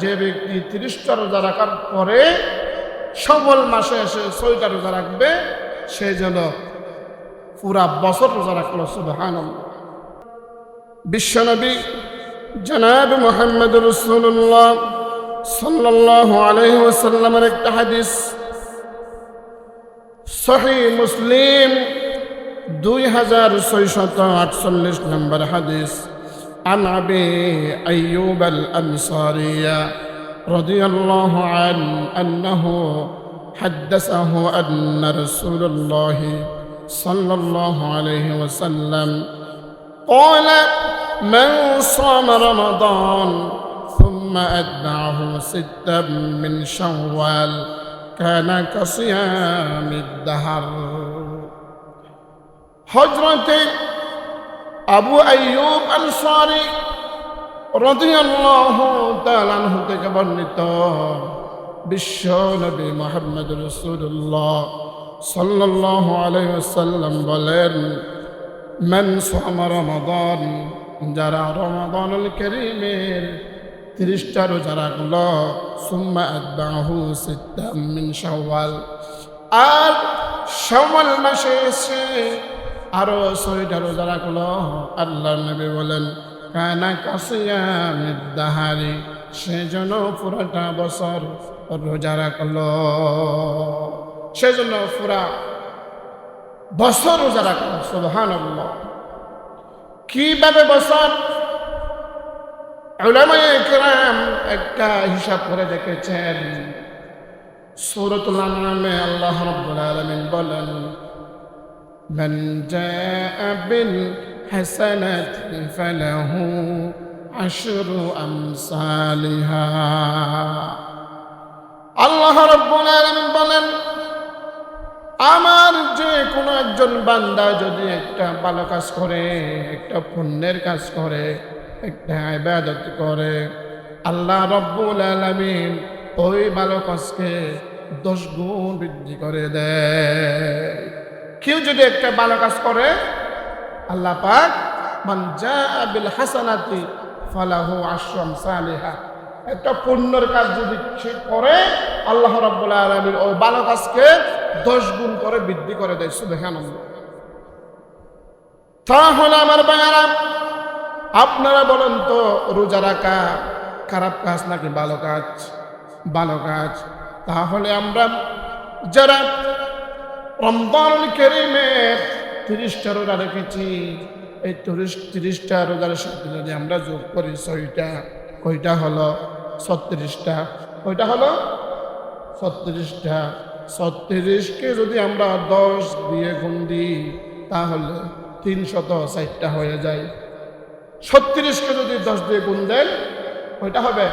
যে ব্যক্তি 30টা রোজা রাখার পরে শাওয়াল মাসে এসে 6টা রোজা রাখবে, সে যেন পুরা বছর রোজা রাখলো। সুবহানাল্লাহ। বিশ্বনবী জনাব মুহাম্মদ রাসূলুল্লাহ সাল্লাল্লাহু আলাইহি ওয়াসাল্লামের একটা হাদিস, সহিহ মুসলিম 2648 নম্বর হাদিস, عن أبي أيوب الأنصاري رضي الله عنه أنه حدثه أن رسول الله صلى الله عليه وسلم قال من صام رمضان ثم أتبعه 6 من شوال كان كصيام الدهر. হযরত আবু আইয়ুব আনসারী রাদিয়াল্লাহু তাআলা আনহু থেকে বর্ণিত, বিশ্ব নবী মুহাম্মদ রাসূলুল্লাহ সাল্লাল্লাহু আলাইহি ওয়াসাল্লাম বলেন, মান সামা রমাদান, যারা রমাদানুল কারীমের 30টা রোজা রাখলো, সুম্মা আতবাহু 6 মিন শাওয়াল, আর শাওয়াল মাসে এসে আরো 6টা রোজা রাখলো, আল্লাহর নবী বলেন কানা কাসিয়ামিদ দাহারি, সেজন্য পুরোটা বছর রোজা রাখলো, সেজন্য পুরা বছর রোজা রাখলো। সুবহানাল্লাহ। কিভাবে বছর? উলামায়ে কেরাম একটা হিসাব করে দেখেছেন। সূরাতুল আনআমে আল্লাহ রাব্বুল আলামিন বলেন, মান জাআ বিল হাসানাতি ফালাহু আশরু আমসালিহা। আল্লাহ রাব্বুল আলামিন বলেন, আমার যে কোনো একজন বান্দা যদি একটা ভালো কাজ করে, একটা পুণ্যের কাজ করে, একটা ইবাদত করে, আল্লাহ রাব্বুল আলামিন ওই ভালো কাজকে 10 গুণ বৃদ্ধি করে দেয়। কেউ যদি একটা ভালো কাজ করে, আল্লাহ পাক মান জাআ বিল হাসানাতি ফালাহু আশরু আমসালিহা, একটা পুণ্যের কাজ যদি সে করে, আল্লাহ রাব্বুল আলামিন ওই ভালো কাজকে 10 গুণ করে বৃদ্ধি করে দেয়। সুবহানাল্লাহ। তাহলে আমার ভাইয়ারা, আপনারা বলেন তো, রোজা রাখা খারাপ কাজ নাকি ভালো কাজ? ভালো কাজ। তাহলে আমরা যারা রমজানুল কারীমের 30টা রোজা রেখেছি, এই 30টা রোজার সাথে যদি আমরা যোগ করি 6টা, কয়টা হলো? 36টা। কয়টা হলো? 36টা। 36কে যদি আমরা 10 দিয়ে গুণ দিই, তাহলে 360টা হয়ে যায়। 36কে যদি 10 দিয়ে গুণ দেন, কয়টা হবে?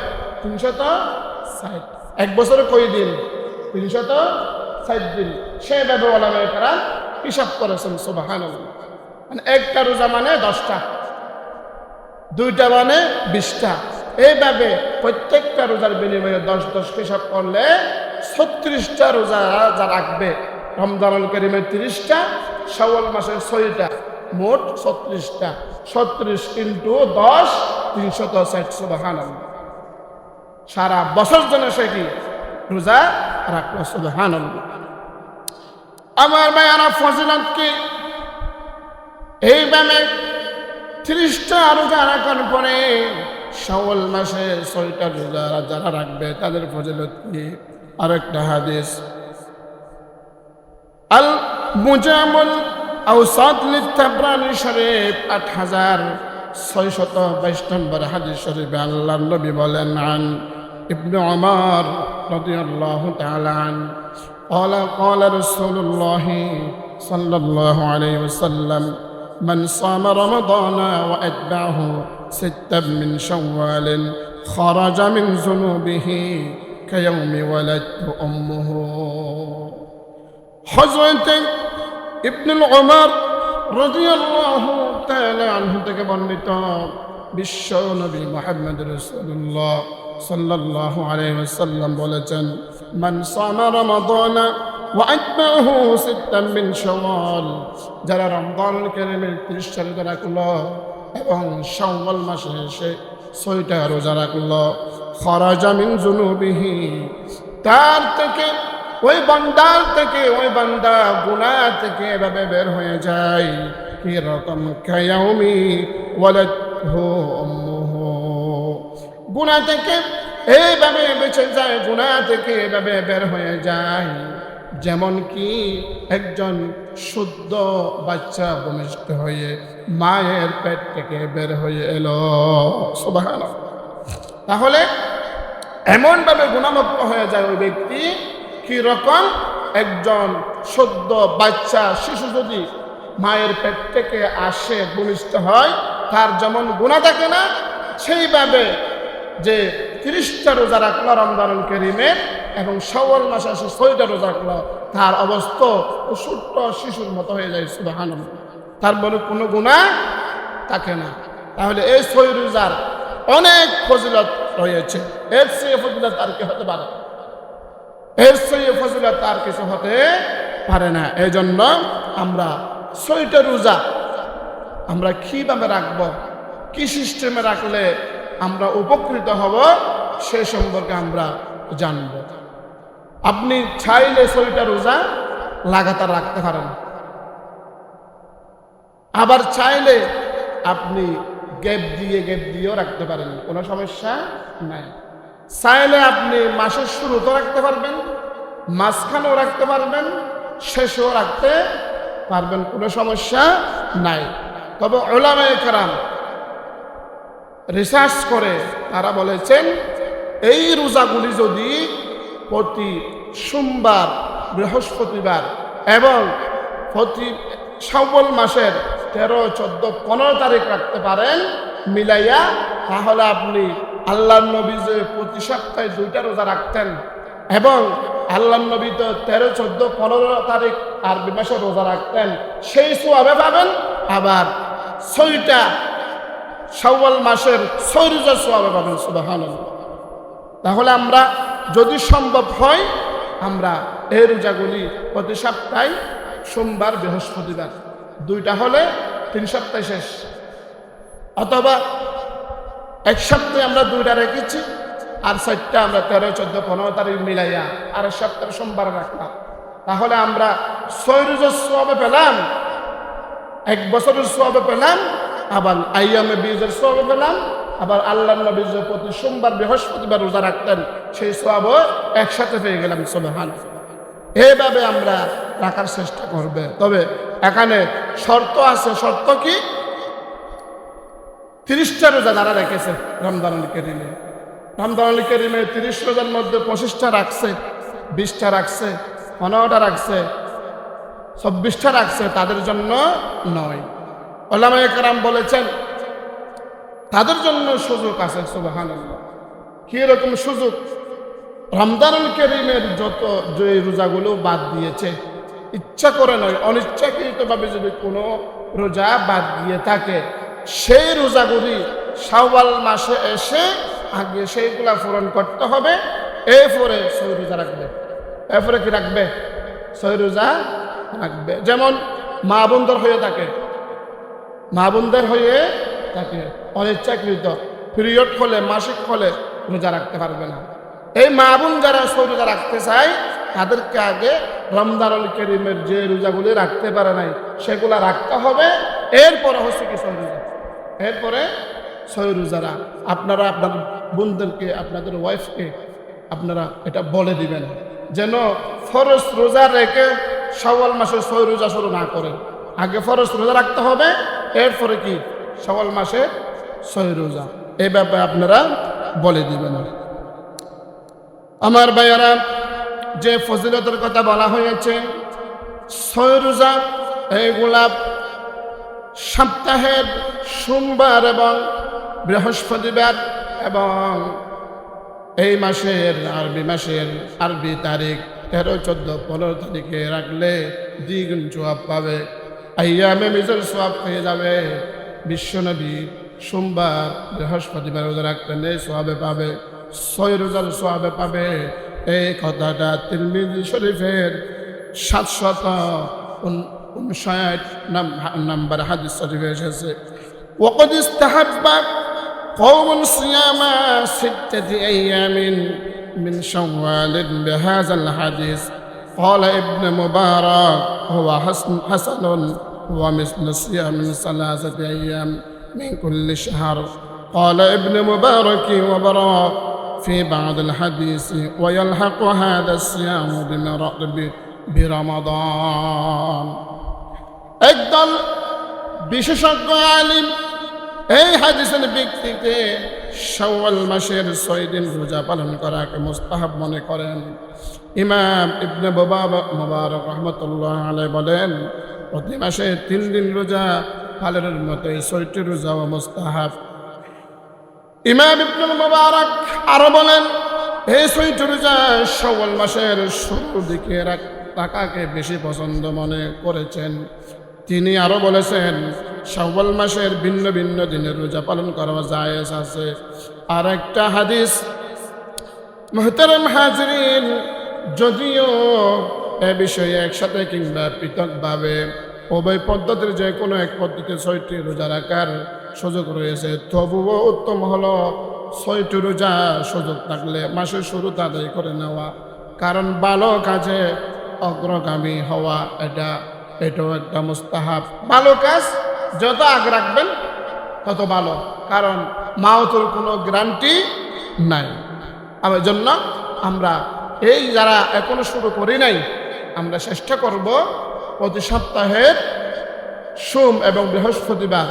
360। এক বছরে কয় দিন? 360 দিন। সেভাবে ওলামায়ে কেরাম হিসাব করেছেন। সুবহানাল্লাহ। মানে একটা রোজা মানে 10টা, 2টা মানে 20টা, এইভাবে প্রত্যেকটা রোজার বিনিময়ে 10 হিসাব করলে 36টা রোজা যা রাখবে, রমজানুল কারীমের 30টা, শাওয়াল মাসের 6টা, মোট 36টা। 36 ইন্টু 10, 360। সুবহানাল্লাহ। সারা বছর জন্য সে কি রোজা রাখলো। সুবহানাল্লাহ। আমার ভাইয়ারা, ফজিলত কি? এইভাবে 30টা রোজা রাখার পরে শাওয়াল মাসে 6টা রোজা যারা রাখবে, তাদের ফজিলত কি? আরেকটা হাদিস, আল মুজামুল আওসাত লিত-তাবরানী শরীফ 8622 নম্বর হাদিস শরীফে আল্লাহর নবী বলেন, আন ইবনে উমর রাদিয়াল্লাহু তাআলা আন قال قال رسول الله صلى الله عليه وسلم من صام رمضان وأتبعه 6 من شوال خرج من ذنوبه كيوم ولدت أمه. حضرت ابن العمر রাদিয়াল্লাহু তাআলা আনহু থেকে বর্ণিত, বিশ্ব নবী মুহাম্মদ রাসূলুল্লাহ সাল্লাল্লাহু আলাইহি ওয়াসাল্লাম বলেছেন, মান সামা রমাদান ওয়া আতবাহু 6 মিন শাওয়াল, যারা রমজানুল কারীমের 30টা রোজা রাখলো এবং শাওয়াল মাসে এসে ছয়টা রোজা রাখলো, খরাজা মিন যুনুবিহি, তার থেকে ওই বান্দা গুনাহ থেকে এভাবে বের হয়ে যায় কি রকম কায়াউমি ওয়ালাদহু উম্মুহু, গুনাহ থেকে এইভাবে বেঁচে যায়, গুনাহ থেকে এভাবে বের হয়ে যায় যেমন কি একজন শুদ্ধ বাচ্চা ভূমিষ্ঠ হয়ে মায়ের পেট থেকে বের হয়ে এলো। সুবহানাল্লাহ। তাহলে এমনভাবে গুণামুক্ত হয়ে যায় ওই ব্যক্তি কি রকম একজন সদ্য বাচ্চা শিশু যদি মায়ের পেট থেকে আসে ভূমিষ্ঠ হয়, তার যেমন গুনাহ থাকে না, সেইভাবে যে 30টা রোজা রাখলো রমজানুল কারীমের এবং শাওয়াল মাসে আসে 6টা রোজা রাখলো, তার অবস্থা ছোট্ট শিশুর মতো হয়ে যায়। সুবহানাল্লাহ। তার বলে কোনো গুনাহ থাকে না। তাহলে এই 6 রোজার অনেক ফজিলত রয়েছে, এর চেয়ে ফজিলত আর কি হতে পারে? এর চেয়ে ফজিলত আর কিছু হতে পারে না। এই জন্য আমরা 6টা রোজা আমরা কিভাবে রাখবো, কি সিস্টেমে রাখলে আমরা উপকৃত হব, সে সম্পর্কে আমরা জানব। আপনি চাইলে 6টা রোজা লাগাতার রাখতে পারেন, আবার চাইলে আপনি গ্যাপ দিয়েও রাখতে পারেন, কোনো সমস্যা নাই। চাইলে আপনি মাসের শুরুতেও রাখতে পারবেন, মাঝখানেও রাখতে পারবেন, শেষেও রাখতে পারবেন, কোনো সমস্যা নাই। তবে উলামায়ে কেরাম রিসার্চ করে তারা বলেছেন এই রোজাগুলি যদি প্রতি সোমবার, বৃহস্পতিবার এবং প্রতি শাওয়াল মাসের 13, 14, 15 তারিখ রাখতে পারেন মিলাইয়া, তাহলে আপনি আল্লাহর নবী যে প্রতি সপ্তাহে 2টা রোজা রাখতেন এবং আল্লাহর নবী তো 13, 14, 15 তারিখ আরবি মাসে রোজা রাখতেন, সেই সওয়াবে পাবেন। আবার 6টা শাওয়াল মাসের 6 রোজার সওয়াবে পাবেন। সুবহানাল্লাহ। তাহলে আমরা যদি সম্ভব হয় আমরা এই রোজাগুলি প্রতি সপ্তাহে সোমবার, বৃহস্পতিবার 2টা হলে 3 সপ্তাহ শেষ, অথবা এক সপ্তাহে আমরা 2টা রেখেছি আর 4টা আমরা 13, 14, 15 তারিখ মিলাইয়া আর এক সপ্তাহে সোমবার রাখলাম, তাহলে আমরা 6 রোজার সওয়াবে পেলাম, 1 বছরের সওয়াবে পেলাম, আবার আইয়ামে বীজের সওয়াবে পেলাম, আবার আল্লাহর নবী যে প্রতি সোমবার, বৃহস্পতিবার রোজা রাখতেন সেই সওয়াবও একসাথে পেয়ে গেলাম। সুবহানাল্লাহ। এইভাবে আমরা রাখার চেষ্টা করবে। তবে এখানে শর্ত আছে। শর্ত কি? 30টা রোজা যারা রেখেছে রমজানুল কারীমে, রমজানুল কারীমে 30 রোজার মধ্যে 25টা রাখছে, 20টা রাখছে, 15টা রাখছে, 24টা রাখছে, তাদের জন্য নয়। উলামায়ে কেরাম বলেছেন তাদের জন্য সুযোগ আছে। সুবহানাল্লাহ। কি রকম সুযোগ? রমজানুল কারীমের যত যে রোজাগুলো বাদ দিয়েছে, ইচ্ছা করে নয়, অনিচ্ছাকৃতভাবে যদি কোনো রোজা বাদ দিয়ে থাকে, সেই রোজাগুলি শাওয়াল মাসে এসে আগে সেইগুলা পূরণ করতে হবে। এরপরে 6 রোজা রাখবে। এরপরে কি রাখবে? 6 রোজা রাখবে। যেমন মা বোনদের হয়ে থাকে, মা বোনদের হয়ে থাকে অনিচ্ছাকৃত পিরিয়ড হলে, মাসিক হলে রোজা রাখতে পারবে না। এই মা বোন যারা 6 রোজা রাখতে চায় তাদেরকে আগে রমজানুল কারীমের যে রোজাগুলি রাখতে পারে নাই সেগুলা রাখতে হবে। এরপরে হচ্ছে কি 6 রোজা, এরপরে 6 রোজারা আপনারা আপনাদের বোনদেরকে, আপনাদের ওয়াইফকে আপনারা এটা বলে দিবেন যেন ফরজ রোজা রেখে শাওয়াল মাসে 6 রোজা শুরু না করেন। আগে ফরজ রোজা রাখতে হবে, এরপরে কি শাওয়াল মাসে 6 রোজা। এই ব্যাপারে আপনারা বলে দিবেন। আমার ভাইয়ারা, যে ফজিলতের কথা বলা হয়েছে 6 রোজা, এইগুলা সপ্তাহের সোমবার এবং বৃহস্পতিবার এবং এই মাসের আরবি তারিখ 13, 14, 15 তারিখে রাখলে দ্বিগুণ সওয়াব পাবে। আইয়ামে বীজের সওয়াব পেয়ে যাবে। বিশ্বনবী সোমবার, বৃহস্পতিবার রোজা রাখতেন, এই সওয়াবে পাবে, 6 রোজার সওয়াবে পাবে। এই কথাটা তিরমিজি শরীফের 759 নম্বর হাদিস শরীফে এসেছে। ওয়াকাদ ইস্তাহাব্বা قوم صيام 6 أيام من شوال بهذا الحديث قال ابن مبارك هو حسن ومثل صيام 3 أيام من كل شهر قال ابن مبارك وبراء في بعض الحديث ويلحق هذا الصيام برمضان একদল বিশেষজ্ঞ আলিম এই হাদিসের ভিত্তিতে শাওয়াল মাসের 6 দিন রোজা পালন করাকে মুস্তাহাব মনে করেন। ইমাম ইবনে মুবারক রাহমাতুল্লাহ আলাইহি বলেন প্রতি মাসে 3 দিন রোজা পালনের মতো 6টি রোজাও মুস্তাহাব। ইমাম ইবনে মুবারক আরো বলেন এই 6টি রোজা শাওয়াল মাসের শুরুর দিকে রাখাকে বেশি পছন্দ মনে করেছেন। তিনি আরো বলেছেন শাওয়াল মাসের ভিন্ন ভিন্ন দিনের রোজা পালন করা জায়েজ আছে। আর একটা হাদিস মুহতারাম হাজরিন, যদিও এ বিষয়ে একসাথে কিংবা পৃথকভাবে উভয় পদ্ধতির যে কোনো এক পদ্ধতিতে 6টি রোজা রাখার সুযোগ রয়েছে, তবুও উত্তম হলো 6টি রোজা সুযোগ থাকলে মাসের শুরুতে আদায় করে নেওয়া। কারণ ভালো কাজে অগ্রগামী হওয়া এটাও একটা মুস্তাহাব। ভালো কাজ যত আগে রাখবেন তত ভালো, কারণ মাউতের কোনো গ্যারান্টি নাই। আমার জন্য আমরা এই যারা এখনো শুরু করি নাই, আমরা চেষ্টা করব প্রতি সপ্তাহের সোম এবং বৃহস্পতিবার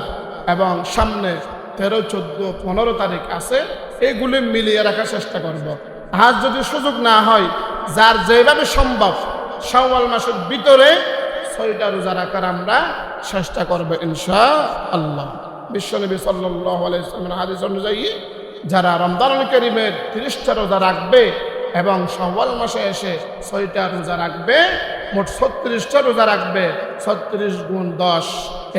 এবং সামনে 13, 14, 15 তারিখ আছে, এগুলি মিলিয়ে রাখার চেষ্টা করব। আজ যদি সুযোগ না হয়, যার যেভাবে সম্ভব শাওয়াল মাসের ভিতরে 6টা রোজা রাখার আমরা চেষ্টা করব ইনশাআল্লাহ। বিশ্বনবী সাল্লাল্লাহু আলাইহি ওয়াসাল্লামের হাদিস অনুযায়ী যারা রমজানুল কারীমের 30টা রোজা রাখবে এবং শাওয়াল মাসে এসে 6টা রোজা রাখবে, মোট 36টা রোজা রাখবে, 36 গুণ 10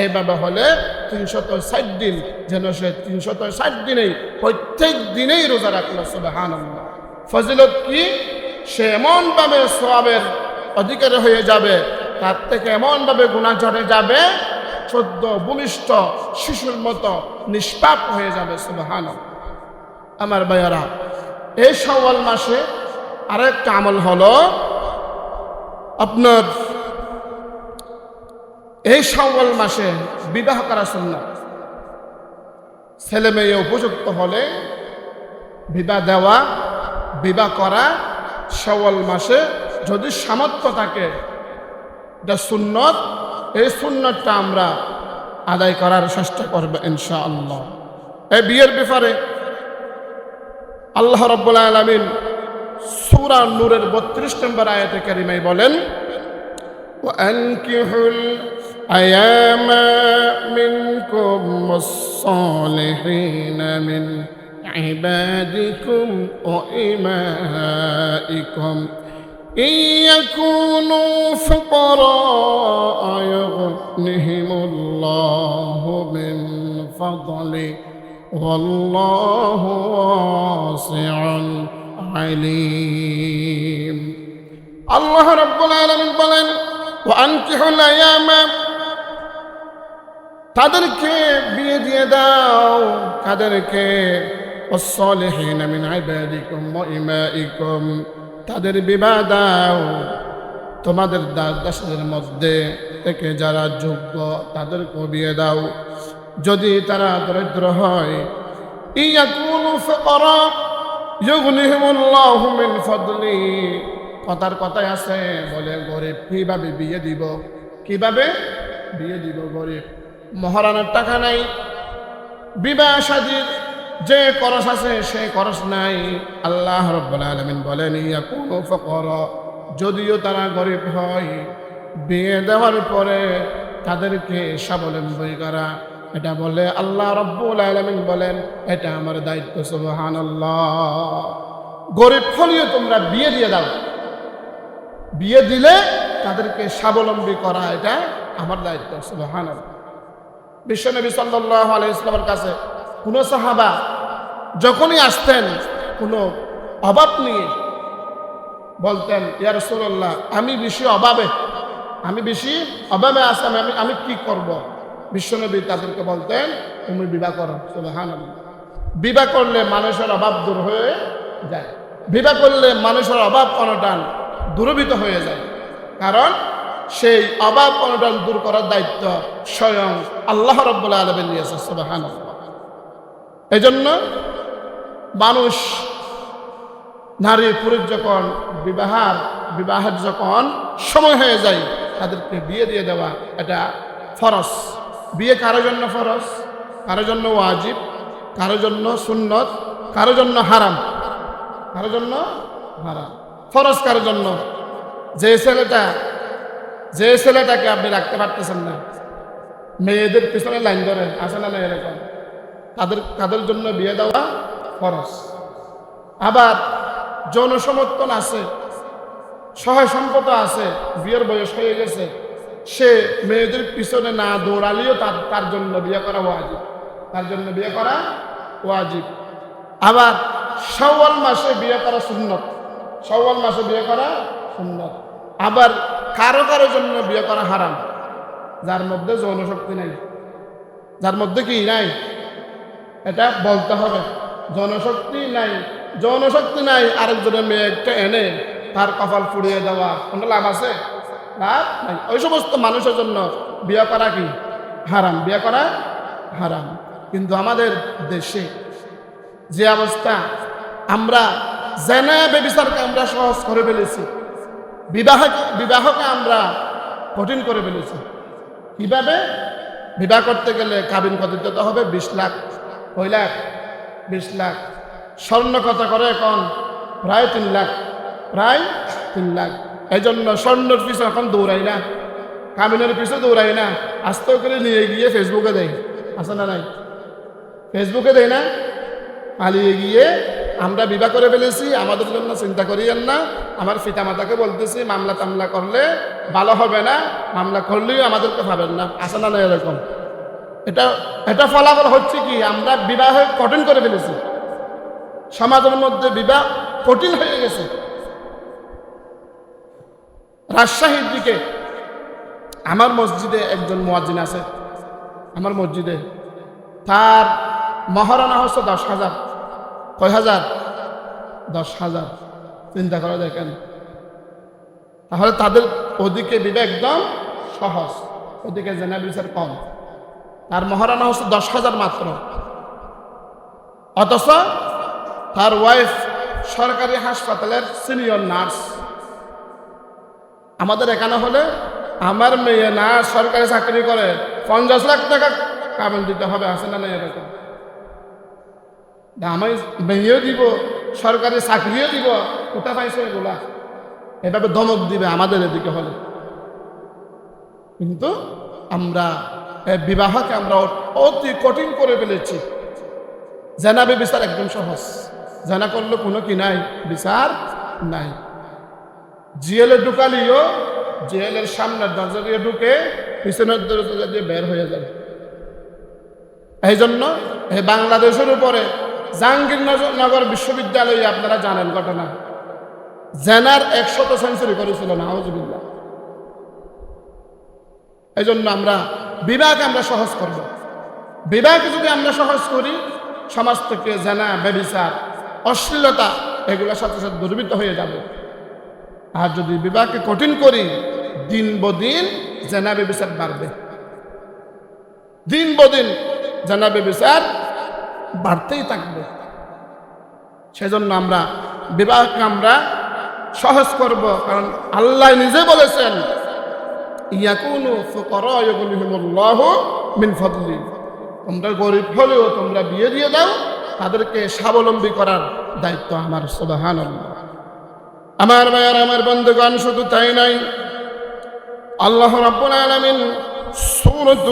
এইভাবে হলে 360 দিন, যেন সে 360 দিনেই প্রত্যেক দিনেই রোজা রাখলো। সুবহানাল্লাহ। ফজিলত কি? সে এমনভাবে সওয়াবের অধিকারী হয়ে যাবে, তার থেকে এমনভাবে গুনাহ ঝরে যাবে, 14 ভূমিষ্ঠ শিশুর মতো নিষ্পাপ হয়ে যাবে। সুবহানাল্লাহ। আমার ভাইয়ারা, এই শাওয়াল মাসে আরেকটা আমল হলো আপনার এই শাওয়াল মাসে বিবাহ করা সুন্নাত। ছেলে মেয়ে উপযুক্ত হলে বিবাহ করা শাওয়াল মাসে যদি সামর্থ্য থাকে, এটা সুন্নত। এই সুন্নতটা আমরা আদায় করার চেষ্টা করব ইনশাআল্লাহ। এই বিয়ের ব্যাপারে আল্লাহ রাব্বুল আলামিন সূরা নূরের 32 নম্বর আয়াতে কারিমায় বলেন, ওয়ানকিহুল আয়ামা মিনকুম ওয়াস-সালিহিন মিন ইবাদিকুম ওয়া ইমাইকুম ইয়াকুনু ফুকারা ইউগনিহিমুল্লাহু মিন ফাদলি ওয়াল্লাহু ওয়াসিউন আলিম। আল্লাহ রাব্বুল আলামিন বলেন, ওয়ানকিহুল আয়ামা, তাদেরকে বিয়ে দিয়ে দাও, তাদেরকে ওয়াস-সালিহিন মিন ইবাদিকুম ওয়া ইমাইকুম, তাদের বিবাহ দাও তোমাদের দাসদের মধ্যে থেকে যারা যোগ্য তাদেরকে বিয়ে দাও। যদি তারা দরিদ্র হয়, ইয়াকুনু ফুকারা ইউগনিহিমুল্লাহু মিন ফাদলি, কথায় আছে বলে গরিব কিভাবে বিয়ে দিব, কিভাবে বিয়ে দিব? গরিব, মহারানার টাকা নাই, বিবাহ শাদীর যে খরচ আছে সেই খরচ নাই। আল্লাহ রাব্বুল আলামিন বলেন, ইয়াকুনু ফুকারা, যদিও তারা গরিব হয়, বিয়ে দেওয়ার পরে তাদেরকে স্বাবলম্বী করা, এটা বলে আল্লাহ রাব্বুল আলামিন বলেন এটা আমার দায়িত্ব। সুবহানাল্লাহ। গরিব হলেও তোমরা বিয়ে দিয়ে দাও, বিয়ে দিলে তাদেরকে স্বাবলম্বী করা এটা আমার দায়িত্ব। সুবহানাল্লাহ। বিশ্বনবী সাল্লাল্লাহু আলাইহি ওয়াসাল্লামের কাছে কোন সাহাবা যখনই আসতেন কোনো অভাব নিয়ে, বলতেন, ইয়া রাসূলুল্লাহ, আমি বেশি অভাবে আছি, আমি কি করব? বিশ্বনবী তাদেরকে বলতেন, তুমি বিবাহ করো। সুবহানাল্লাহ। বিবাহ করলে মানুষের অভাব দূর হয়ে যায়, বিবাহ করলে মানুষের অভাব অনটন দূরীভূত হয়ে যায়। কারণ সেই অভাব অনটন দূর করার দায়িত্ব স্বয়ং আল্লাহ রাব্বুল আলামিন নিয়েছে, সুবহানাল্লাহ। এই জন্য মানুষ নারী পুরুষ যখন বিবাহের যখন সময় হয়ে যায় তাদেরকে বিয়ে দিয়ে দেওয়া এটা ফরজ। বিয়ে কারোর জন্য ফরজ, কারোর জন্য ওয়াজিব, কারোর জন্য সুন্নত, কারোর জন্য হারাম। কারোর জন্য হারাম, ফরজ কারোর জন্য। যে ছেলেটাকে আপনি রাখতে পারতেছেন না, মেয়েদের পিছনে লাইন ধরে আসে না এরকম, তাদের জন্য বিয়ে দেওয়া ফরজ। আবার যৌন সমর্থন আছে, সহায় সম্পদ আছে, বিয়ের বয়স হয়ে গেছে, সে মেয়েদের পিছনে না দৌড়ালেও তার জন্য বিয়ে করা ওয়াজিব, তার জন্য বিয়ে করা ওয়াজিব। আবার শাওয়াল মাসে বিয়ে করা সুন্নত, শাওয়াল মাসে বিয়ে করা সুন্নত। আবার কারো জন্য বিয়ে করা হারাম, যার মধ্যে যৌন শক্তি নাই, যার মধ্যে কি নাই এটা বলতে হবে। যৌনশক্তি নাই আরেকজনের মেয়ে একটা এনে তার কপাল পুড়িয়ে দেওয়া কোনো লাভ আছে? লাভ নাই। ওই সমস্ত মানুষের জন্য বিয়ে করা কি হারাম, বিয়ে করা হারাম। কিন্তু আমাদের দেশে যে অবস্থা, আমরা জেনা ব্যভিচারকে আমরা সহজ করে ফেলেছি, বিবাহকে আমরা কঠিন করে ফেলেছি। কিভাবে? বিবাহ করতে গেলে কাবিন কত দিতে হবে? 20 লাখ, 20 লাখ। স্বর্ণ কত করে এখন? প্রায় 3 লাখ, প্রায় 3 লাখ। এই জন্য স্বর্ণের পিছনে এখন দৌড়াই না, কাবিনের পিছনে দৌড়াই না, আস্তে করে নিয়ে গিয়ে ফেসবুকে দেয়, আছে না নাই? ফেসবুকে দেয় না, পালিয়ে গিয়ে আমরা বিবাহ করে ফেলেছি, আমাদের জন্য চিন্তা করিয়েন না। আমার পিতামাতাকে বলতেছি মামলা টামলা করলে ভালো হবে না, মামলা করলেও আমাদেরকে পাবেন না, আছে না নাই এরকম? এটা ফলাফল হচ্ছে কি, আমরা বিবাহ কঠিন করে ফেলেছি, সমাজের মধ্যে বিবাহ কঠিন হয়ে গেছে। রাজশাহীর দিকে আমার মসজিদে একজন মুয়াজ্জিন আছে, আমার মসজিদে, তার মহারণা হচ্ছে 10,000। কয় হাজার? 10,000। চিন্তা করে দেখেন, তাহলে তাদের ওদিকে বিবাহ একদম সহজ, ওদিকে জেনা বিচার কম। তার মহারণা হচ্ছে 10,000 মাত্র, অথচ তার ওয়াইফ সরকারি হাসপাতালের সিনিয়র নার্স। আমাদের এখানে হলে আমার মেয়ে নার্স, সরকারি চাকরি করে, 50 লাখ টাকা কাবিন দিতে হবে, আছে না নাই এরকম? আমি মেয়েও দিব, সরকারি চাকরিও দিব, কোথা পাইছে এগুলা? এভাবে ধমক দিবে আমাদের এদিকে হলে। কিন্তু আমরা বিবাহকে আমরা অতি কঠিন করে ফেলেছি। জেনা বিচার একদম সহজ, জেনা করলে কোনো কি নাই, বিচার নাই। জিএলে ঢুকালিও জেলের সামনের দরজা দিয়ে ঢুকে পিছনের দরজা দিয়ে বের হয়ে যাবে। এই জন্য এই বাংলাদেশের উপরে জাহাঙ্গীরনগর বিশ্ববিদ্যালয়ে আপনারা জানেন ঘটনা, জেনার 100 সেঞ্চুরি করেছিল, নাউজুবিল্লাহ। এই জন্য আমরা বিবাহকে আমরা সহজ করব। বিবাহকে যদি আমরা সহজ করি, সমাজ থেকে জেনা, ব্যভিচার, অশ্লীলতা এগুলোর সাথে সাথে দুর্বৃত্ত হয়ে যাবে। আর যদি বিবাহকে কঠিন করি, দিন বদিন জেনা ব্যভিচার বাড়বে, দিন বদিন জেনা ব্যভিচার বাড়তেই থাকবে। সেজন্য আমরা বিবাহকে আমরা সহজ করব, কারণ আল্লাহ নিজে বলেছেন ইয়াকুনু ফুকারা ইউগনিহিমুল্লাহু মিন ফাদলি, তোমরা গরিব হলেও তোমরা বিয়ে দিয়ে দাও, তাদেরকে স্বাবলম্বী করার দায়িত্ব আমার। সুবহানাল্লাহ। আমার ভাইয়ার, আমার বন্ধুগণ, শুধু তাই নাই, আল্লাহ রাব্বুল আলামিন সূরাত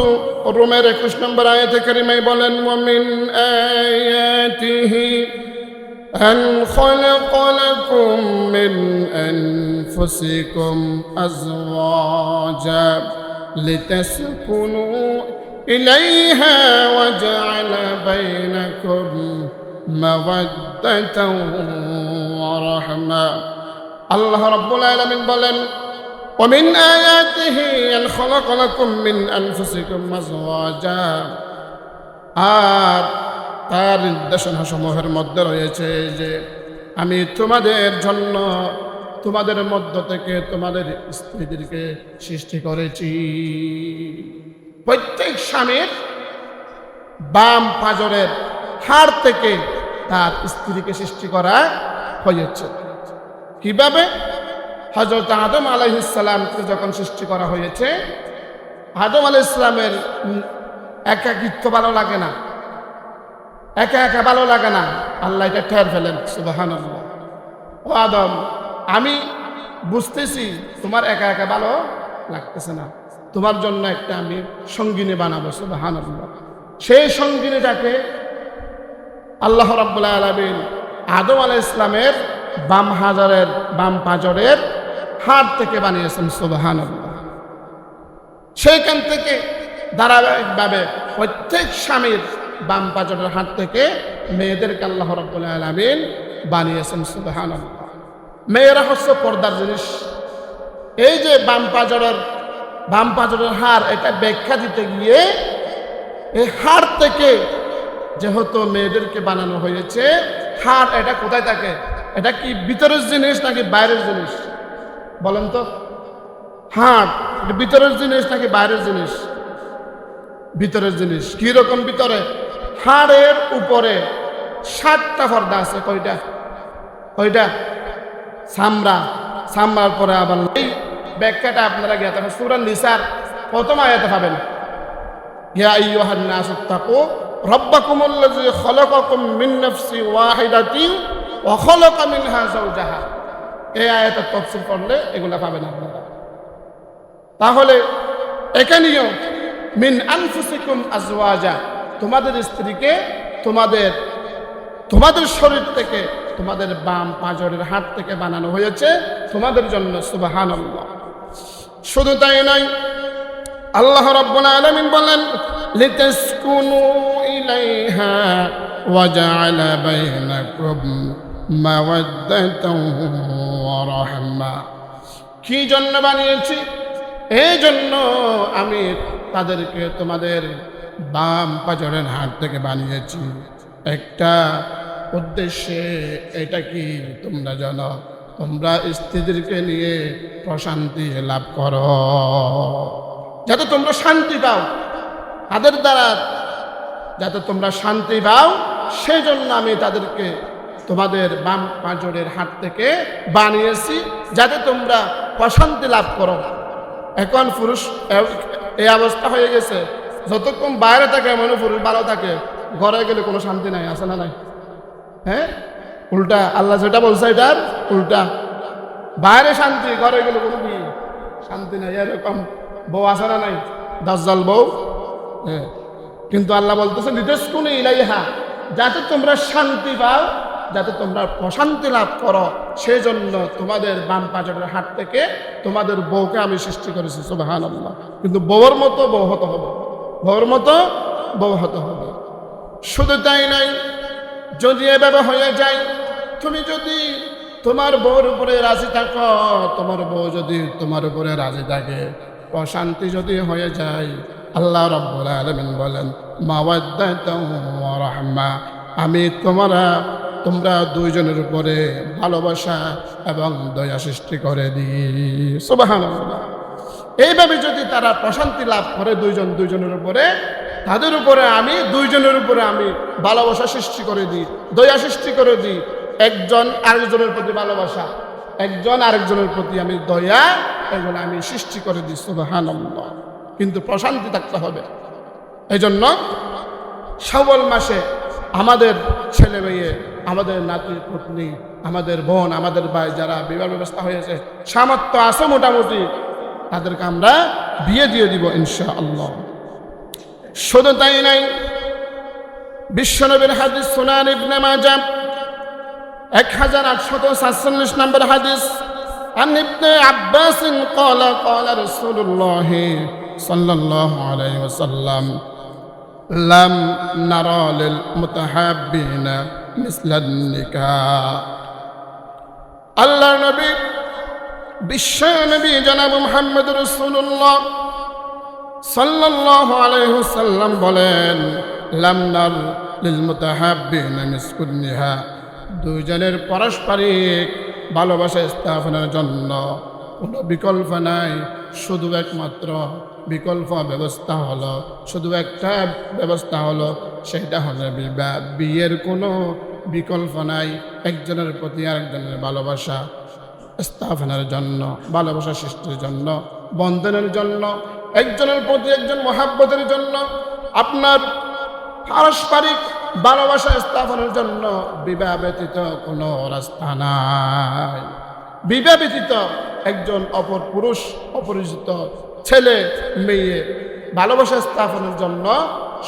রুমের 21 নম্বর আয়াতে কারিমায় বলেন, ওয়া মিন আয়াতিহি আন খালাকা লাকুম মিন আনফুসিকুম আজওয়াজা লিতাসকুনু ইলাইহা ওয়া জা'আলা বাইনাকুম মাওয়াদ্দাতাও ওয়া রাহমা। আল্লাহ রাব্বুল আলামিন বলেন, ومن آياته أن خلق لكم من أنفسكم أزواجا, আর তার নির্দেশনা সমূহের মধ্যে রয়েছে যে আমি তোমাদের জন্য তোমাদের মধ্য থেকে তোমাদের স্ত্রীদেরকে সৃষ্টি করেছি। প্রত্যেক স্বামীর বাম পাঁজরের হাড় থেকে তার স্ত্রীকে সৃষ্টি করা হয়েছে। কিভাবে? হযরত আদম আলাইহিস সালামকে যখন সৃষ্টি করা হয়েছে, আদম আলাইহিস সালামের একাকিত্ব ভালো লাগে না, একা একা ভালো লাগে না। আল্লাহ এটা টের ফেলেন, সুবহানাল্লাহ। ও আদম, আমি বুঝতেছি তোমার একা একা ভালো লাগতেছে না, তোমার জন্য একটা আমি সঙ্গিনী বানাবো, সুবহানাল্লাহ। সেই সঙ্গিনীটাকে আল্লাহ রাব্বুল আলামিন আদম আলাইহিস সালামের বাম পাঁজরের হাড় থেকে বানিয়েছেন, সুবহানাল্লাহ। সেইখান থেকে ধারাবাহিকভাবে প্রত্যেক স্বামীর বাম পাঁজরের হাড় থেকে মেয়েদেরকে আল্লাহ রাব্বুল আলামিন বানিয়েছেন, সুবহানাল্লাহ। মেয়েরা হচ্ছে পর্দার জিনিস। এই যে বাম পাঁজরের হাড়, এটা ব্যাখ্যা দিতে গিয়ে এই হাড় থেকে যেহেতু মেয়েদেরকে বানানো হয়েছে, হাড় এটা কোথায় থাকে? এটা কি ভিতরের জিনিস নাকি বাইরের জিনিস? বলেন তো। হাড় এটা ভিতরের জিনিস নাকি বাইরের জিনিস? ভিতরের জিনিস। কি রকম ভিতরে? হাড়ের উপরে 7টা পর্দা আছে। কয়টা? চামড়ার পরে আবার এই ব্যাখ্যাটা আপনারা জ্ঞাত সূরা নিসার প্রথম আয়াতে পাবেন। ইয়া আইয়ুহান নাসু তাকু রাব্বাকুমুল্লাযী খালাকাকুম মিন নাফসিন ওয়াহিদাতিন ওয়া খালাকা মিনহা যাওজাহা। এই আয়াতের তাফসীর করলে এগুলা পাবেন আপনারা। তাহলে এখানেও মিন আনফুসিকুম আজওয়াজা, তোমাদের স্ত্রীকে তোমাদের শরীর থেকে, তোমাদের বাম পাঁজরের হাড় থেকে বানানো হয়েছে তোমাদের জন্য, সুবহানাল্লাহ। শুধু তাই নয়, আল্লাহ রাব্বুল আলামিন বলেন লিতাসকুনু ইলাইহা ওয়া জাআলা বাইনাকুম মাওয়াদ্দাতান ওয়া রাহমা। কি জন্য বানিয়েছি? এই জন্য আমি তাদেরকে তোমাদের বাম পাঁজরের হাড় থেকে বানিয়েছি একটা উদ্দেশ্যে। এটা কি? তোমরা জানো, তোমরা স্ত্রীদেরকে নিয়ে প্রশান্তি লাভ করো, যাতে তোমরা শান্তি পাও, তাদের দ্বারা যাতে তোমরা শান্তি পাও, সেই জন্য আমি তাদেরকে তোমাদের বাম পাঁজরের হাড় থেকে বানিয়েছি, যাতে তোমরা প্রশান্তি লাভ করো। এখন পুরুষ এই অবস্থা হয়ে গেছে, যতক্ষণ বাইরে থাকে এমন পুরুষ ভালো থাকে, ঘরে গেলে কোনো শান্তি নাই, আছে না নাই? হ্যাঁ, উল্টা। আল্লাহ যেটা বলছে এটার উল্টা। বাইরে শান্তি, ঘরে গেলে কোনো কি শান্তি নাই। এরকম বউ আছে না নাই? দাজ্জাল বউ। হ্যাঁ, কিন্তু আল্লাহ বলতেছে লিতাসকুনু ইলাইহা, যাতে তোমরা শান্তি পাও, যাতে তোমরা প্রশান্তি লাভ করো, সেই জন্য তোমাদের বাম পাঁজরের হাড় থেকে তোমাদের বউকে আমি সৃষ্টি করেছি, সুবহানাল্লাহ। কিন্তু বউর মতো বউ হতে হবে, বউর মতো বউ হতে হবে। শুধু তাই নাই, যদি এভাবে হয়ে যায়, তুমি যদি তোমার বউর উপরে রাজি থাকো, তোমার বউ যদি তোমার উপরে রাজি থাকে, অশান্তি যদি হয়ে যায়, আল্লাহ রাব্বুল আলামিন বলেন মাওয়াদ্দাতান ওয়া রাহমা, আমি তোমরা দুইজনের উপরে ভালোবাসা এবং দয়া সৃষ্টি করে দিই, সুবহানাল্লাহ। এইভাবে যদি তারা প্রশান্তি লাভ করে দুইজনের উপরে, তাদের উপরে আমি দুইজনের উপরে আমি ভালোবাসা সৃষ্টি করে দিই, দয়া সৃষ্টি করে দিই। একজন আরেকজনের প্রতি ভালোবাসা, একজন আরেকজনের প্রতি আমি দয়া, এগুলো আমি সৃষ্টি করে দিই, সুবহানাল্লাহ। কিন্তু প্রশান্তি থাকতে হবে। এই জন্য শাওয়াল মাসে আমাদের ছেলে মেয়ে, আমাদের নাতি পত্নী, আমাদের বোন, আমাদের ভাই যারা বিবাহ ব্যবস্থা হয়েছে, সামর্থ্য আছে মোটামুটি, তাদেরকে আমরা বিয়ে দিয়ে দিব ইনশাআল্লাহ। শুধু তাই নাই, বিশ্বনবীর হাদিস সুনান ইবনে মাজাহ 1847 নম্বর হাদিস, عن ابن عباس قال قال رسول الله صلى الله عليه وسلم لم نرى للمتحابين مثل النكاح। আল্লাহ নবী, বিশ্ব নবী জনাব মুহাম্মদ রাসূলুল্লাহ সাল্লাল্লাহু আলাইহি ওয়াসাল্লাম বলেন, লিল মুতাহাব্বিনা মিসকুন্নিহা, দুইজনের পারস্পরিক ভালোবাসা স্থাপনের জন্য কোনো বিকল্প নাই, শুধু একমাত্র বিকল্প ব্যবস্থা হলো, শুধু একটা ব্যবস্থা হলো, সেটা হলো বিবাহ। বিয়ের কোনো বিকল্প নাই একজনের প্রতি আরেকজনের ভালোবাসা স্থাপনের জন্য, ভালোবাসা সৃষ্টির জন্য, বন্ধনের জন্য, একজনের প্রতি একজন মহাব্বতের জন্য, আপনার পারস্পরিক ভালোবাসা স্থাপনের জন্য বিবাহ ব্যতীত কোনো রাস্তা নাই। বিবাহ ব্যতীত একজন অপর পুরুষ অপরিচিত ছেলে মেয়ে ভালোবাসা স্থাপনের জন্য,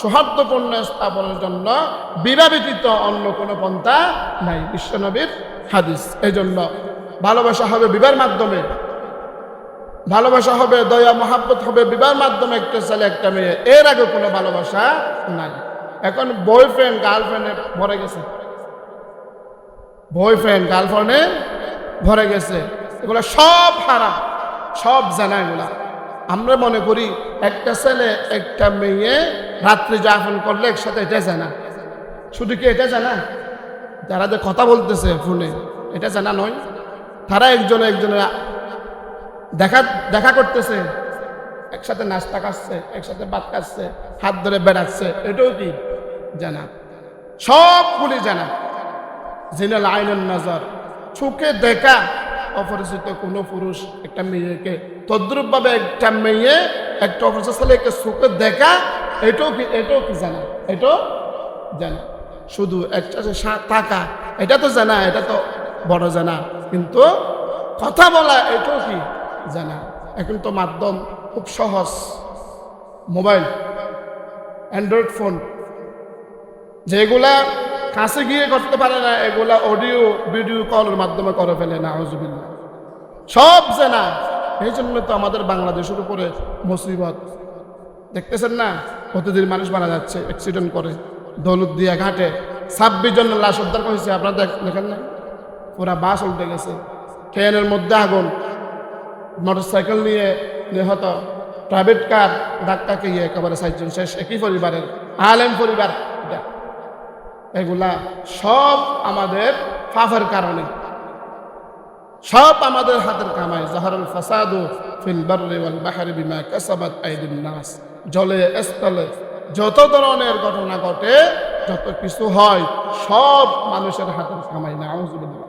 সৌহার্দ্যপূর্ণ স্থাপনের জন্য বিবাহ ব্যতীত অন্য কোনো পন্থা নাই, বিশ্বনবীর হাদিস। এই জন্য ভালোবাসা হবে বিবাহের মাধ্যমে, ভালোবাসা হবে, দয়া মহাব্বত হবে বিবাহের মাধ্যমে, একটা ছেলে একটা মেয়ে, এর আগে কোনো ভালোবাসা নাই। এখন বয়ফ্রেন্ড গার্লফ্রেন্ডে ভরে গেছে, বয়ফ্রেন্ড গার্লফ্রেন্ডে ভরে গেছে, এগুলো সব হারাম, সব জানা। এগুলা আমরা মনে করি একটা ছেলে একটা মেয়ে রাত্রি যাপন করলে একসাথে, এটা জানা। শুধু কি এটা জানা? যারা যে কথা বলতেছে ফোনে, এটা জানা নয়। তারা একজনে একজনের দেখা করতেছে, একসাথে নাস্তা খাচ্ছে, একসাথে ভাত খাচ্ছে, হাত ধরে বেড়াচ্ছে, এটাও কি জানা? সবগুলি জানা। জিনাল আইনুন নজর, চোখে দেখা অপরিচিত কোনো পুরুষ একটা মেয়েকে, তদ্রুপভাবে একটা মেয়ে একটা অপরিচিত ছেলেকে চোখে দেখা, এটাও কি জানা? এটাও জানা। শুধু একটা টাকা, এটা তো জানা, এটা তো বড় জানা, কিন্তু কথা বলা এটাও কি জানা। এখন তো মাধ্যম খুব সহজ, মোবাইল, অ্যান্ড্রয়েড ফোন, যেগুলা কাছে গিয়ে করতে পারে না, এগুলা অডিও ভিডিও কলের মাধ্যমে করে ফেলে। নাউজুবিল্লাহ, সব জানা। এই জন্য তো আমাদের বাংলাদেশের উপরে মুসিবত দেখতেছেন না, প্রতিদিন মানুষ মারা যাচ্ছে অ্যাক্সিডেন্ট করে। দৌলতদিয়া ঘাটে 26 জন লাশ উদ্ধার করেছে, আপনারা দেখেন না? পুরা বাস উল্টে গেছে, ট্রেনের মধ্যে আগুন, মোটরসাইকেল নিয়ে নিহত, প্রাইভেট কার ধাক্কা খেয়ে একেবারে 4 জন শেষ, একই পরিবারের, আলেম পরিবার। এগুলা সব আমাদের পাপের কারণে, সব আমাদের হাতের কামাই। যাহারুল ফাসাদু ফিল বাররি ওয়াল বাহরি বিমা কাসাবাত আইদিন নাস। জলে স্থলে যত ধরনের ঘটনা ঘটে, যত কিছু হয়, সব মানুষের হাতের কামাই। নাউজুবিল্লাহ।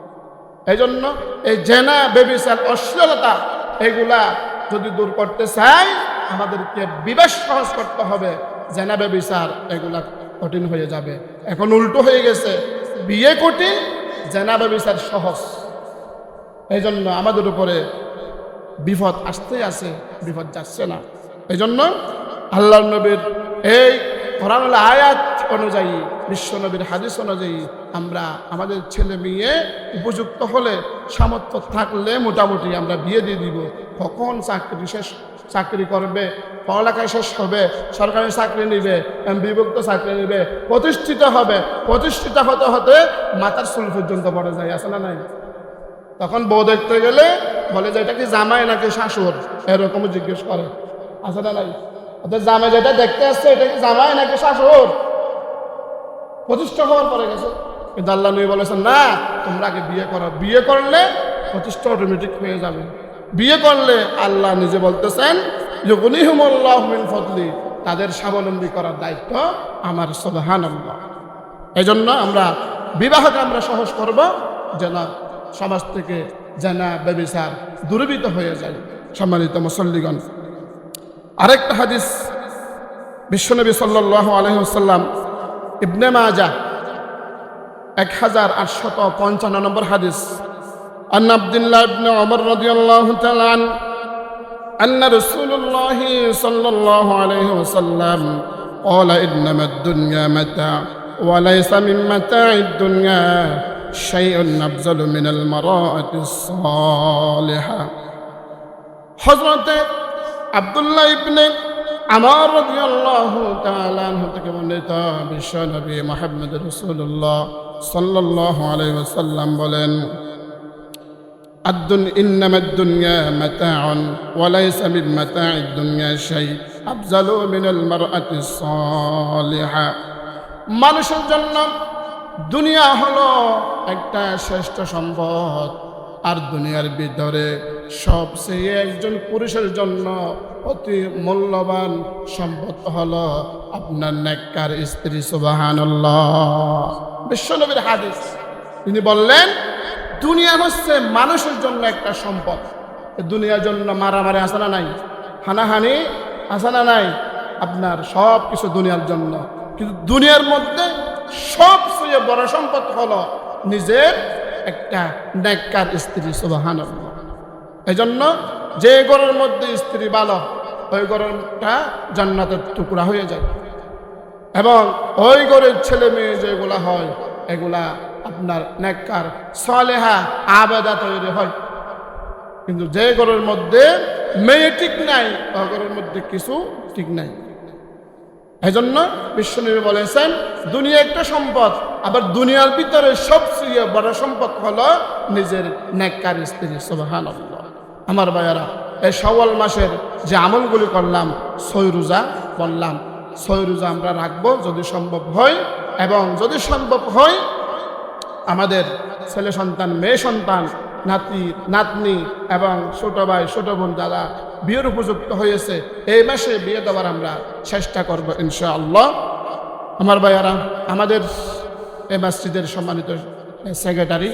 এই জন্য এই জেনা, ব্যভিচার, অশ্লীলতা, এগুলা যদি দূর করতে চাই, আমাদেরকে বিবাহ সহজ করতে হবে। জেনা ব্যভিচার এগুলা কঠিন হয়ে যাবে। এখন উল্টো হয়ে গেছে, বিয়ে কঠিন, জেনা ব্যভিচার সহজ। এই জন্য আমাদের উপরে বিপদ আসতেই আছে, বিপদ যাচ্ছে না। এই জন্য আল্লাহর নবীর এই কোরআনুল আয়াত অনুযায়ী, বিশ্ব নবীর হাদিস অনুযায়ী আমরা আমাদের ছেলে মেয়ে উপযুক্ত হলে, সামর্থ্য থাকলে মোটামুটি আমরা বিয়ে দিয়ে দিব। কখন চাকরি করবে, পড়ালেখা শেষ হবে, সরকারি চাকরি নিবে, বিভক্ত চাকরি নিবে, প্রতিষ্ঠিত হবে, প্রতিষ্ঠিত হতে হতে মাথার চুল পর্যন্ত পড়ে যায়, আছে না নাই? তখন বউ দেখতে গেলে বলে যে এটা কি জামাই নাকি শাশুড়, এরকম জিজ্ঞেস করে, আছে না নাই? ওদের জামাই যেটা দেখতে আসছে, এটা কি জামাই নাকি শাশুড়? প্রতিষ্ঠা হওয়ার পরে গেছে। কিন্তু আল্লাহ নবী বলেছেন, না, তোমরা আগে বিয়ে করো, বিয়ে করলে প্রতিষ্ঠা অটোমেটিক হয়ে যাবে। বিয়ে করলে আল্লাহ নিজে বলতেছেন, ইউগনিহুমুল্লাহু মিন ফাদলি, তাদের স্বাবলম্বী করার দায়িত্ব আমার। সুবহানাল্লাহ। এই জন্য আমরা বিবাহকে আমরা সহজ করব, যেন সমাজ থেকে জেনা ব্যভিচার দূরীভূত হয়ে যায়। সম্মানিত মুসল্লিগণ, আরেকটা হাদিস বিশ্বনবী সাল্লাল্লাহু আলাইহি ওয়াসাল্লাম, ইবনে মাজাহ 1855 নম্বর হাদিস, আন আব্দুল্লাহ ইবনে ওমর রাদিয়াল্লাহু তাআলা আন্না রাসূলুল্লাহ সাল্লাল্লাহু আলাইহি ওয়াসাল্লাম ক্বালা ইন্নামাদ দুনিয়া মাতা' ওয়া লাইসা মিন মাতা'id দুনিয়া শাইউন আফজালু মিনাল মারাআতিস সালিহা। হযরতে আব্দুল্লাহ ইবনে ওমর রাদিয়াল্লাহু তাআলা আনহু থেকে বর্ণিত, বিশ্ব নবী মুহাম্মদ রাসূলুল্লাহ সাল্লাল্লাহু আলাইহি ওয়াসাল্লাম বলেন, ইন্নামাদ দুনিয়া মাতা'উন ওয়া লাইসা মিন মাতা'id দুনিয়া শাই আফজালু মিনাল মারআতিস সালিহা। মানুষের জন্য দুনিয়া হলো একটা শ্রেষ্ঠ সম্পদ, আর দুনিয়ার ভিতরে সবচেয়ে একজন পুরুষের জন্য অতি মূল্যবান সম্পদ হলো আপনার নেককার স্ত্রী। সুবহানাল্লাহ। বিশ্বনবীর হাদিস, তিনি বললেন দুনিয়া হচ্ছে মানুষের জন্য একটা সম্পদ। দুনিয়ার জন্য মারামারি আছে না নাই, হানাহানি আছে না নাই, আপনার সব কিছু দুনিয়ার জন্য। কিন্তু দুনিয়ার মধ্যে সবচেয়ে বড় সম্পদ হলো নিজের একটা নেককার স্ত্রী। সুবহানাল্লাহ। এই জন্য যে ঘরের মধ্যে স্ত্রী ভালো, ওই ঘরটা জান্নাতের টুকরা হয়ে যায়, এবং ওই ঘরের ছেলে মেয়ে যেগুলা হয় এগুলা আপনার নেককার সালেহা আবেদা তৈরি হয়। কিন্তু যে ঘরের মধ্যে মেয়ে ঠিক নাই, ওই ঘরের মধ্যে কিছু ঠিক নাই। এই জন্য বিশ্বনবী বলেছেন দুনিয়া একটা সম্পদ, আবার দুনিয়ার ভিতরে সবচেয়ে বড় সম্পদ হলো নিজের নেককার স্ত্রী। সুবহানাল্লাহ। আমার ভাইয়ারা, এই শাওয়াল মাসের যে আমলগুলি করলাম, 6 রোজা বললাম, 6 রোজা আমরা রাখবো যদি সম্ভব হয়, এবং যদি সম্ভব হয় আমাদের ছেলে সন্তান, মেয়ে সন্তান, নাতি নাতনি এবং ছোট ভাই ছোট বোন যারা বিয়ের উপযুক্ত হয়েছে এই মাসে বিয়ে দেওয়ার আমরা চেষ্টা করব ইনশাআল্লাহ। আমার ভাইয়ারা, আমাদের এই মসজিদের সম্মানিত সেক্রেটারি